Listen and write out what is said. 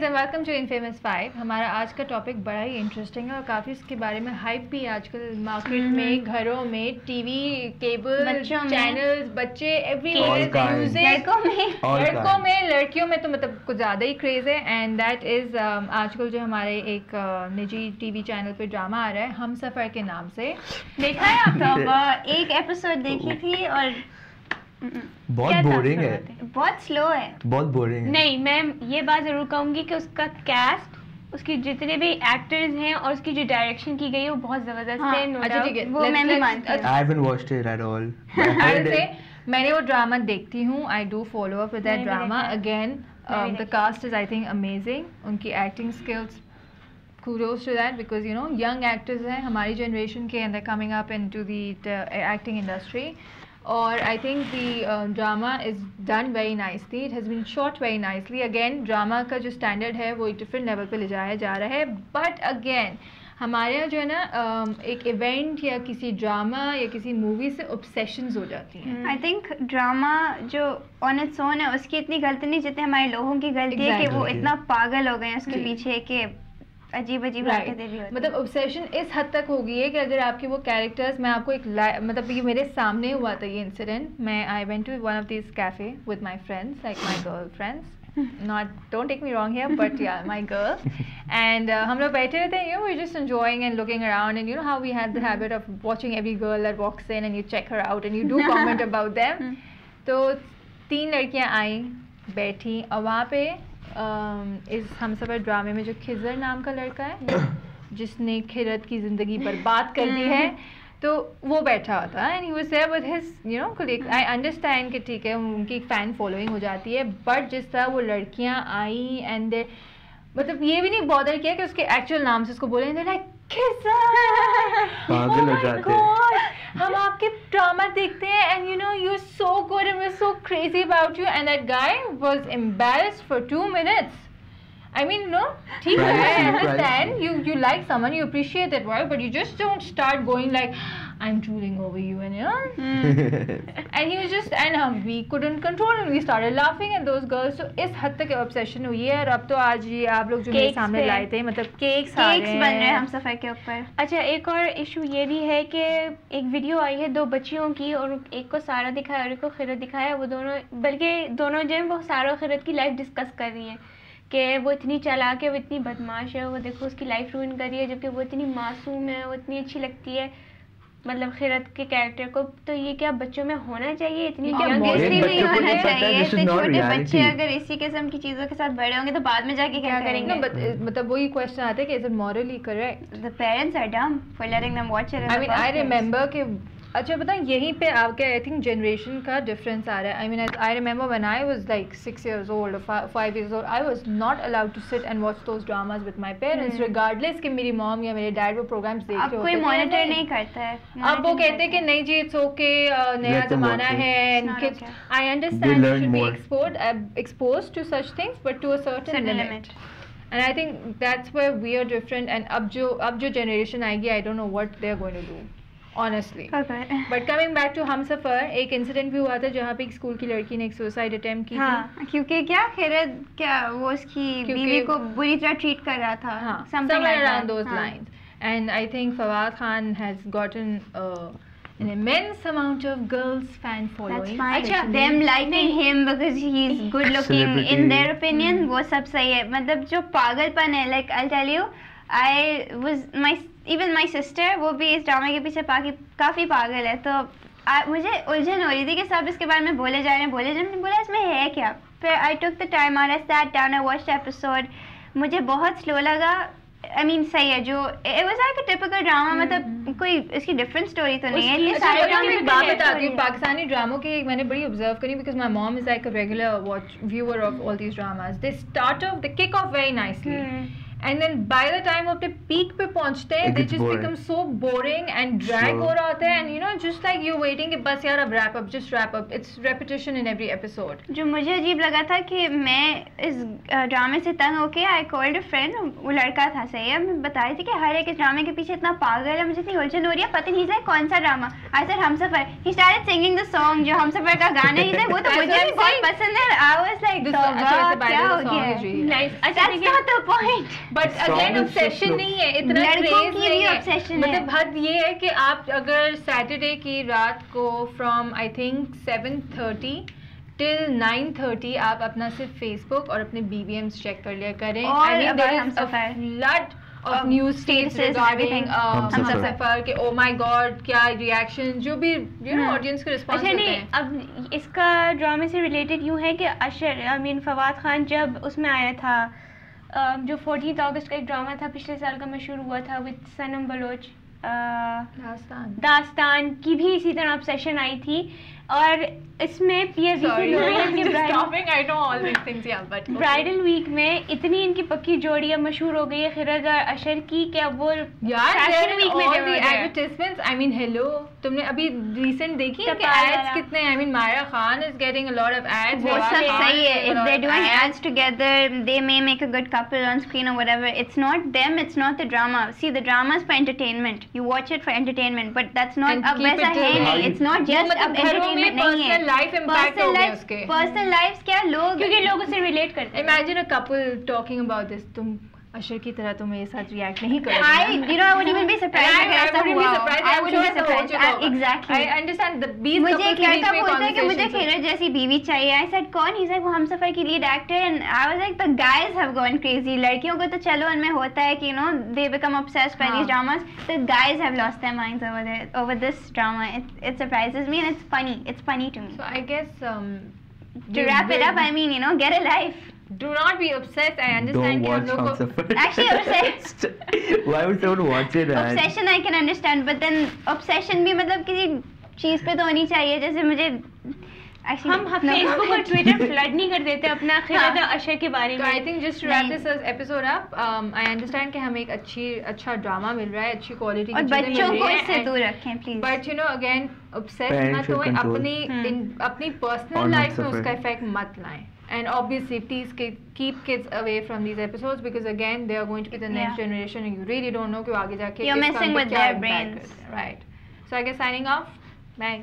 Guys and welcome to infamous 5। हमारा आज का टॉपिक बड़ा ही इंटरेस्टिंग है और काफ़ी इसके बारे में हाइप भी आजकल मार्केट में, घरों में, टीवी, केबल चैनल्स, बच्चे एवरीवेयर, लड़कों में, लड़कियों में तो मतलब कुछ ज़्यादा ही क्रेज़ है। एंड दैट इज़ आजकल जो हमारे एक निजी टीवी चैनल पे ड्रामा आ रहा है हम सफ़र के नाम से। देखा है आपने? एक एपिसोड देखी थी और बहुत बोरिंग है, बहुत स्लो है, बहुत बोरिंग है। नहीं, मैं ये बात जरूर कहूंगी कि उसका कैस्ट, उसके जितने भी एक्टर्स हैं और उसकी जो डायरेक्शन की गई है वो बहुत जबरदस्त है। अच्छा ठीक है, वो मैं भी मानती हूँ। I haven't watched it at all. मैंने वो ड्रामा देखती हूँ, I do follow up with that drama. Again the cast is I think amazing, उनकी acting skills kudos to that because you know young actors हैं हमारी generation के and they're coming up into the acting industry. और I think the drama is done very nicely. It has been shot very nicely. Again drama का जो standard है वो एक different level पे ले जाया जा रहा है. But again हमारे यहाँ जो है ना एक इवेंट या किसी ड्रामा या किसी मूवी से ऑब्सेशंस हो जाती हैं। आई थिंक ड्रामा जो ऑन इट्स ओन है उसकी इतनी गलती नहीं जितने हमारे लोगों की गलती है कि वो इतना पागल हो गए हैं उसके पीछे कि अजीब अजीब हरकतें भी होती। मतलब ऑब्सेशन इस हद तक हो गई है कि अगर आपके वो कैरेक्टर्स, मैं आपको एक मतलब ये मेरे सामने हुआ था ये इंसिडेंट। मैं I went to one of this cafe with my friends, like my girl friends, not don't take me wrong here but yeah my girl. And हम लोग बैठे हुए थे, you know we just enjoying and looking around and you know how we had the habit of watching every girl that walks in and you check her out and you do comment about them. तो 3 लड़कियां आई, बैठी, और वहाँ पे इस हम सफ़र ड्रामे में जो खिज़र नाम का लड़का है जिसने खिरत की ज़िंदगी बर्बाद कर दी है, तो वो बैठा हुआ था and he was there with his you know colleague. I understand कि ठीक है उनकी फ़ैन फॉलोइंग हो जाती है, बट जिस तरह वो लड़कियां आई एंड मतलब ये भी नहीं बॉदर किया कि उसके एक्चुअल नाम से उसको बोले, लाइक पागल हो जाते हैं। हम आपके ड्रामा देखते हैं and you know you are so good and we are so crazy about you and that guy was embarrassed for 2 minutes. I mean, no, ठीक है, I understand. You like someone, you appreciate that work, but you just don't start going like, I'm drooling over you, and you know. And he was just, and we couldn't control him. We started laughing at those girls. So इस हद तक obsession हुई है। और अब तो आज ये आप लोग जो मेरे सामने लाए थे, मतलब केक्स बन रहे हैं हम सफर के ऊपर। अच्छा, एक और इशू ये भी है कि एक वीडियो आई है 2 बच्चियों की और एक को सारा दिखाया और एक को खिरत दिखाया। वो दोनों, बल्कि दोनों जो है वो सारा खिरत की लाइफ डिस्कस कर रही हैं कि वो इतनी चालाक है, वो इतनी बदमाश है, वो देखो उसकी लाइफ रूइन कर रही है, जबकि वो इतनी मासूम है, वो इतनी अच्छी लगती है मतलब खिरत के कैरेक्टर को। तो ये क्या बच्चों में होना चाहिए? इतनी यंगस्टी नहीं होना चाहिए। इतने छोटे बच्चे अगर इसी किस्म की चीज़ों के साथ बड़े होंगे तो बाद में जाके क्या करेंगे? मतलब वही क्वेश्चन आता है कि is it morally correct? The parents are dumb for letting them watch it. I mean I remember कि अच्छा पता है यहीं पे आपके आई थिंक जनरेशन का डिफरेंस आ रहा है। I mean I remember when I was like 6 years old or 5 years old, I was not allowed to sit and watch those dramas with my parents regardless कि मेरी mom या मेरे dad वो programmes देख रहे होते हैं। कोई मॉनिटर नहीं करता है। अब वो कहते हैं कि नहीं जी इट्स ओके, नया ज़माना है and kids, I understand you should be exposed to such things but to a certain limit. And I think that's where we are different. And अब जो generation आएगी, I don't know what they are going to do. Honestly. But coming back to हम सफ़र, एक incident भी हुआ था जहाँ पे एक स्कूल की लड़की ने एक सुसाइड अटेम्प्ट की थी। क्योंकि क्या खैरत क्या वो उसकी बीवी को बुरी तरह ट्रीट कर रहा था। हाँ, something around those lines. And I think Fawad Khan has gotten an immense amount of girls fan following. अच्छा, them liking him because he is good looking in their opinion, वो सब सही है। मतलब जो पागलपन है, like I'll tell you, even my sister, वो भी इस ड्रामे के पीछे काफ़ी पागल है। तो मुझे उलझन हो रही थी कि सब इसके बारे में बोले जा रहे हैं, मैंने बोला इसमें है क्या। फिर I took the time out, I sat down, I watched the episode. मुझे बहुत स्लो लगा। I mean सही है, जो it was like a typical drama, मतलब कोई इसकी डिफरेंट स्टोरी तो नहीं है। ये सारे ड्रामे में बात बताती हूँ पाकिस्तानी ड्रामों की मैंने बड़ी ऑब्जर्व करी because my mom is like a regular viewer of all these dramas. They kick off very nicely. and then by the time वो अपने peak पे पहुंचते हैं It they gets just boring. become so boring and drag So- हो रहा होता है, and you know just like you're waiting कि बस यार अब wrap up, just wrap up. It's repetition in every episode. जो मुझे अजीब लगा था कि मैं इस ड्रामे से तंग होके आई कॉल्ड अ फ्रेंड, वो लड़का था सही है, मैं बता रही थी कि हर एक इस ड्रामे के पीछे इतना पागल है, मुझे इतनी उलझन हो रही है, पता नहीं है कौन सा drama. I said Humsafar, he started singing the song जो हमसफर का गाना ही था, वो तो That's मुझे what भी I'm बहुत saying. पसंद है। आई वाज लाइक This अच्छा वैसे by क्या the हो way the song गया is really Nice. nice. अच्छा that's not the point. But Song again is so obsession slow. नहीं है, इतना लड़कों craze की नहीं भी है। obsession है। मतलब हद ये है कि आप अगर सैटरडे की रात को from I think 7:30 till 9:30 आप अपना सिर्फ फेसबुक और अपने BBMs चेक कर लिया करें। All I mean there about is a Humsafar. flood of news feeds statuses, regarding everything. Humsafar के oh my god क्या reaction, जो भी you know audience के response अच्छा होते नहीं, हैं। अब इसका ड्रामे से रिलेटेड यूँ है कि अशर आई मीन फवाद खान जब उसमें आया था जो 14 अगस्त का एक ड्रामा था पिछले साल का मशहूर हुआ था विद सनम बलोच, दास्तान की भी इसी तरह ऑब्सेशन आई थी, और इसमें Sorry, I'm just bridal stopping. I know all these things, yeah, but okay. Week में इतनी इनकी पक्की जोड़ी अब मशहूर हो गई है खिरद और अशर की कि अब वो यार Fashion there Week are में all they the were there. advertisements. I mean, hello, तुमने अभी recent देखी है कि कपाल ads वाला। कितने? I mean, Maya Khan is getting a lot of ads. वो Fawad सब Khan सही है, is getting a if lot they're of doing ads. ads together they may make a good couple on screen or whatever. It's not them, it's not the drama. See, the drama is for entertainment, you watch it for entertainment, but that's not And अब keep वैसा it है to- नहीं, it's not वो just मतलब अब घरों में entertainment नहीं है, personal life impact हो गया उसके। personal lives क्या लोग क्योंकि लोगों से रिलेट करते हैं। Imagine a couple talking about this. तुम अशर की तरह तुम मेरे साथ react नहीं करोगे I, ना? you know, I wouldn't even be surprised I अगर ऐसा wouldn't be हुआ हो। surprised. I I'm wouldn't sure be ऐसा हो surprised. चुका होगा। Exactly. I understand the बीस मुझे couple एक के बीच लड़का में बोलता है कि मुझे conversations होती खिलर जैसी बीवी चाहिए। I said कौन? He's like वो हमसफर की lead actor, and I was like the guys have gone crazy. लड़कियों को तो चलो उनमें होता है कि you know they become obsessed by these dramas. The guys have lost their minds over this drama. It surprises me and it's funny to me. So I guess To wrap it up, I mean, you know, get a life. do not be obsessed. I understand Don't कि हम watch लोग को Humsafar. Actually, obsessed. Why would someone watch it? Man? Obsession I can understand, but then obsession भी मतलब किसी चीज पे तो होनी चाहिए, जैसे मुझे actually हम no फेसबुक और comment. ट्विटर फ्लड नहीं कर देते अपना खिरद और अशर के बारे So में। I think just to wrap नहीं। this episode up, I understand कि हमें एक अच्छा ड्रामा मिल रहा है, अच्छी क्वालिटी और बच्चों को इससे दूर रखें please. But you know again obsessed Parents मत should होएं, control. अपनी पर्सनल और लाइफ में Humsafar. उसका इफेक्ट मत लाएं. And obviously, please keep kids away from these episodes because again, they are going to be the next Yeah. generation, and you really don't know कि वो आगे जाके You're किसका messing उन पे with क्या their impact brains. करते हैं. Right. So I guess signing off. Bye.